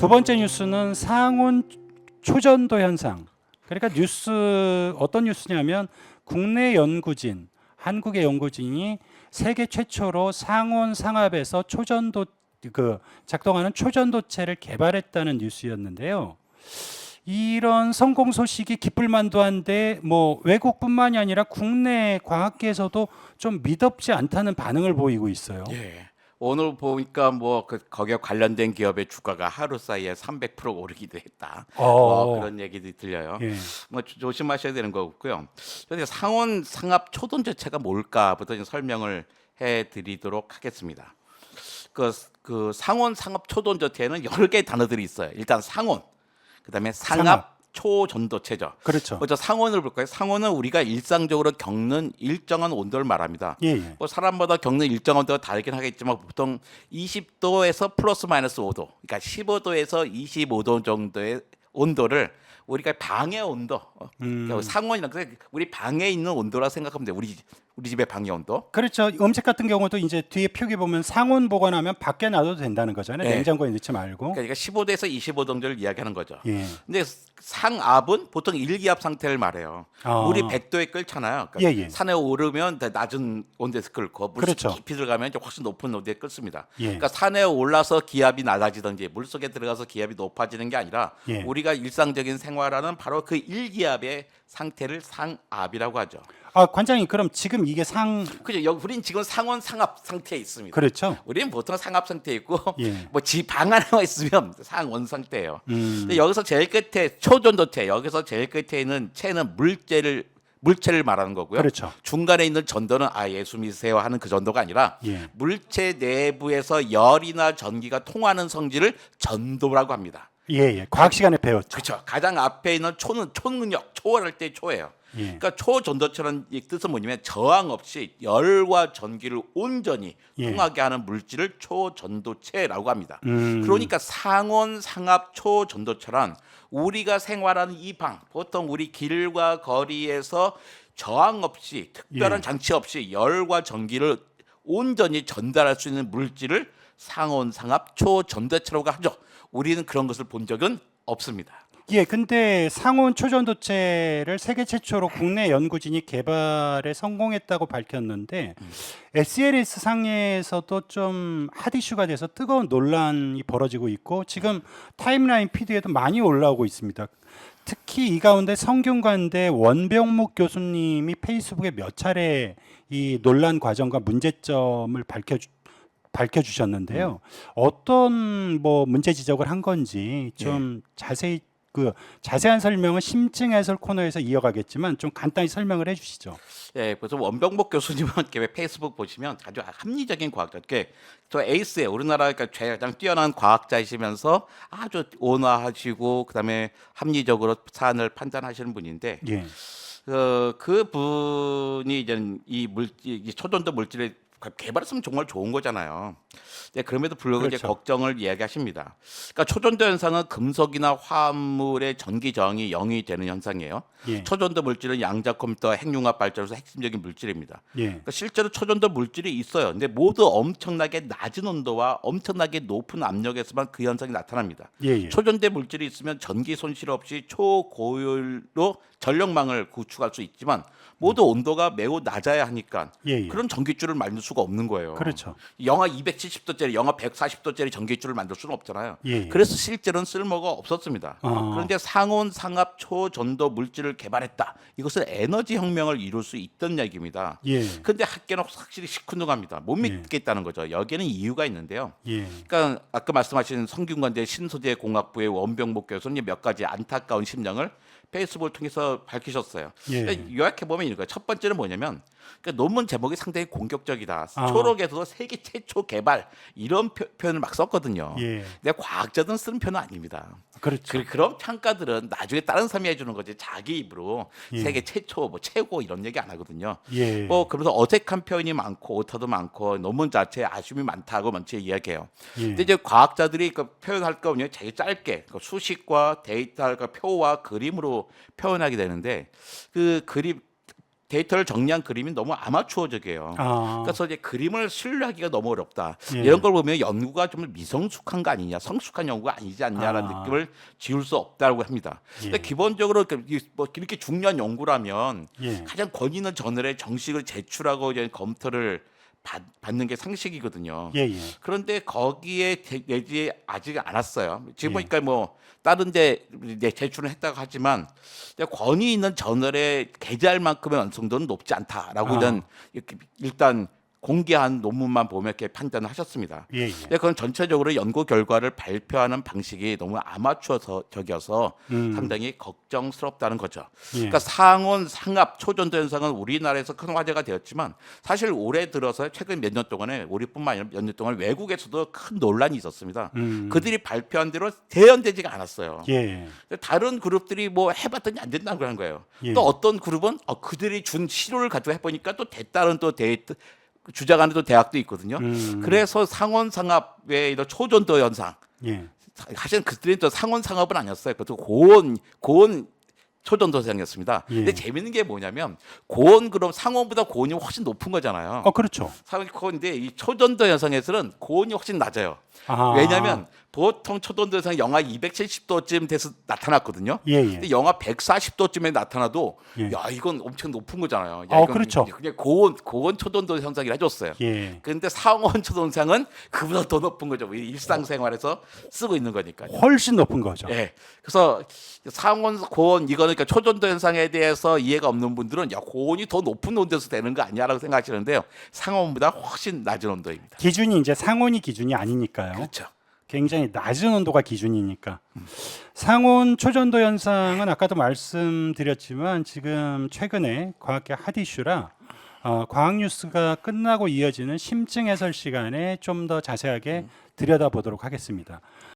두 번째 뉴스는 상온 초전도 현상. 그러니까 뉴스 어떤 뉴스냐면 국내 연구진, 한국의 연구진이 세계 최초로 상온 상압에서 초전도 작동하는 초전도체를 개발했다는 뉴스였는데요. 이런 성공 소식이 기쁠만도 한데 뭐 외국뿐만이 아니라 국내 과학계에서도 좀 믿업지 않다는 반응을 보이고 있어요. 예. 오늘 보니까 뭐 거기에 관련된 기업의 주가가 하루 사이에 300% 오르기도 했다. 그런 얘기도 들려요. 예. 뭐 조심하셔야 되는 거고요. 그런데 상온 상압 초전도체가 뭘까부터 좀 설명을 해드리도록 하겠습니다. 그 상온 상압 초전도체는 여러 개의 단어들이 있어요. 일단 상온, 그다음에 상압 초전도체죠. 그렇죠. 먼저 상온을 볼까요? 상온은 우리가 일상적으로 겪는 일정한 온도를 말합니다. 예, 예. 뭐 사람마다 겪는 일정한 온도가 다르긴 하겠지만 보통 20도에서 플러스 마이너스 5도, 그러니까 15도에서 25도 정도의 온도를 우리가 방의 온도, 그러니까 상온이라는 게 우리 방에 있는 온도라 생각하면 돼요. 우리 집의 방의 온도. 그렇죠. 음식 같은 경우도 이제 뒤에 표기 보면 상온 보관하면 밖에 놔둬도 된다는 거잖아요. 예. 냉장고에 넣지 말고. 그러니까 15도에서 25도 정도를 이야기하는 거죠. 예. 근데 상압은 보통 일기압 상태를 말해요. 물이 100도에 끓잖아요. 그러니까 예, 예. 산에 오르면 낮은 온도에서 끓고 물 그렇죠. 깊이 들어가면 이제 훨씬 높은 온도에 끓습니다. 예. 그러니까 산에 올라서 기압이 낮아지든지 물 속에 들어가서 기압이 높아지는 게 아니라 예. 우리가 일상적인 생활하는 바로 그 일기압의 상태를 상압이라고 하죠. 관장님 그럼 지금 이게 그죠? 우린 지금 상온 상압 상태에 있습니다. 그렇죠. 우리는 보통 상압 상태에 있고 예. 뭐 집 방 안에만 있으면 상온 상태예요. 음. 근데 여기서 제일 끝에 초전도체, 여기서 제일 끝에 있는 체는 물체를 말하는 거고요. 그렇죠. 중간에 있는 전도는 예수 믿으세요 하는 그 전도가 아니라 예. 물체 내부에서 열이나 전기가 통하는 성질을 전도라고 합니다. 예, 예. 과학 시간에 배웠죠. 그렇죠. 가장 앞에 있는 초는 초능력, 초월할 때 초예요. 예. 그러니까 초전도체라는 이 뜻은 뭐냐면 저항 없이 열과 전기를 온전히 예. 통하게 하는 물질을 초전도체라고 합니다. 음. 그러니까 상온 상압 초전도체란 우리가 생활하는 이 방, 보통 우리 길과 거리에서 저항 없이 특별한 예. 장치 없이 열과 전기를 온전히 전달할 수 있는 물질을 상온 상압 초전도체라고 하죠. 우리는 그런 것을 본 적은 없습니다. 예, 근데 상온 초전도체를 세계 최초로 국내 연구진이 개발에 성공했다고 밝혔는데 SLS 상에서도 좀 핫 이슈가 돼서 뜨거운 논란이 벌어지고 있고 지금 타임라인 피드에도 많이 올라오고 있습니다. 특히 이 가운데 성균관대 원병목 교수님이 페이스북에 몇 차례 이 논란 과정과 문제점을 밝혀주셨는데요. 어떤 뭐 문제 지적을 한 건지 좀 자세히 자세한 설명은 심층 해설 코너에서 이어가겠지만 좀 간단히 설명을 해주시죠. 예, 그래서 원병목 교수님은 페이스북 보시면 아주 합리적인 과학자, 저 에이스에 우리나라 가장 뛰어난 과학자이시면서 아주 온화하시고 그다음에 합리적으로 사안을 판단하시는 분인데, 예, 그 분이 이제 이 초전도 물질을 개발했으면 정말 좋은 거잖아요. 네, 그럼에도 불구하고 이제 그렇죠. 걱정을 이야기하십니다. 그러니까 초전도 현상은 금속이나 화합물의 전기 저항이 0이 되는 현상이에요. 예. 초전도 물질은 양자 컴퓨터 핵융합 발전에서 핵심적인 물질입니다. 예, 그러니까 실제로 초전도 물질이 있어요. 근데 모두 엄청나게 낮은 온도와 엄청나게 높은 압력에서만 그 현상이 나타납니다. 예, 예. 초전대 물질이 있으면 전기 손실 없이 초고율로 전력망을 구축할 수 있지만 모두 온도가 매우 낮아야 하니까 예, 예. 그런 전기줄을 만들 수가 없는 거예요. 그렇죠. 영하 270도짜리, 영하 140도짜리 전기줄을 만들 수는 없잖아요. 예. 그래서 실제로는 쓸모가 없었습니다. 그런데 상온 상압 초전도 물질을 개발했다. 이것은 에너지 혁명을 이룰 수 있던 얘기입니다. 예, 근데 학계는 확실히 시큰둥합니다. 못 믿겠다는 거죠. 여기에는 이유가 있는데요. 예, 그러니까 아까 말씀하신 성균관대 신소재 공학부의 원병목 교수님 몇 가지 안타까운 심정을 페이스북을 통해서 밝히셨어요. 예. 요약해 보면 이거예요. 첫 번째는 뭐냐면 논문 제목이 상당히 공격적이다. 아. 초록에서도 세계 최초 개발 이런 표현을 막 썼거든요. 예. 근데 과학자들은 쓰는 표현은 아닙니다. 그렇죠. 그런 평가들은 나중에 다른 사람이 해주는 거지 자기 입으로 예. 세계 최초, 뭐 최고 이런 얘기 안 하거든요. 예. 뭐 그러면서 어색한 표현이 많고 오타도 많고 논문 자체에 아쉬움이 많다고 먼저 이야기해요. 예. 근데 이제 과학자들이 그 표현할 거면 되게 짧게 수식과 데이터, 표와 그림으로 표현하게 되는데 그 그림 데이터를 정리한 그림이 너무 아마추어적이에요. 아, 그래서 이제 그림을 신뢰하기가 너무 어렵다. 예. 이런 걸 보면 연구가 좀 미성숙한 거 아니냐, 성숙한 연구가 아니지 않냐라는 아. 느낌을 지울 수 없다고 합니다. 예. 근데 기본적으로 뭐 이렇게 중요한 연구라면 예. 가장 권위 있는 저널에 정식을 제출하고 이제 검토를 받는 게 상식이거든요. 예, 예. 그런데 거기에 내지 아직 않았어요. 지금 예. 보니까 뭐 다른데 제출을 했다고 하지만 권위 있는 저널에 게재할 만큼의 완성도는 높지 않다라고 아. 이렇게 일단 공개한 논문만 보면 이렇게 판단을 하셨습니다. 예, 예. 근데 그건 전체적으로 연구 결과를 발표하는 방식이 너무 아마추어적이어서 상당히 걱정스럽다는 거죠. 예. 그러니까 상온, 상압, 초전도 현상은 우리나라에서 큰 화제가 되었지만 사실 올해 들어서 최근 몇 년 동안에 우리뿐만 아니라 몇 년 동안 외국에서도 큰 논란이 있었습니다. 그들이 발표한 대로 대연되지가 않았어요. 예. 다른 그룹들이 뭐 해봤더니 안 된다고 그러는 거예요. 예. 또 어떤 그룹은 그들이 준 시료를 가지고 해보니까 또 됐다는 또 주장하는 또 대학도 있거든요. 그래서 상온상압의 이런 초전도 현상, 예. 사실은 그들이 또 상온상압은 아니었어요. 그것도 고온 초전도 현상이었습니다. 예. 근데 재밌는 게 뭐냐면 고온 그럼 상온보다 고온이 훨씬 높은 거잖아요. 그렇죠. 상온인데 이 초전도 현상에서는 고온이 훨씬 낮아요. 아. 왜냐하면 보통 초전도 현상이 영하 270도쯤 돼서 나타났거든요. 예, 예. 근데 영하 140도쯤에 나타나도 예. 야 이건 엄청 높은 거잖아요. 야, 이건 그렇죠. 그냥 고온 초전도 현상이라 해줬어요. 예. 그런데 상온 초전도 현상은 그보다 더 높은 거죠. 일상생활에서 쓰고 있는 거니까. 훨씬 높은 거죠. 예. 그래서 상온, 고온 이거는 그러니까 초전도 현상에 대해서 이해가 없는 분들은 야 고온이 더 높은 온도에서 되는 거 아니야라고 생각하시는데요. 상온보다 훨씬 낮은 온도입니다. 기준이 이제 상온이 기준이 아니니까요. 그렇죠. 굉장히 낮은 온도가 기준이니까. 상온 초전도 현상은 아까도 말씀드렸지만 지금 최근에 과학계 핫 이슈라 과학 뉴스가 끝나고 이어지는 심층 해설 시간에 좀 더 자세하게 들여다보도록 하겠습니다.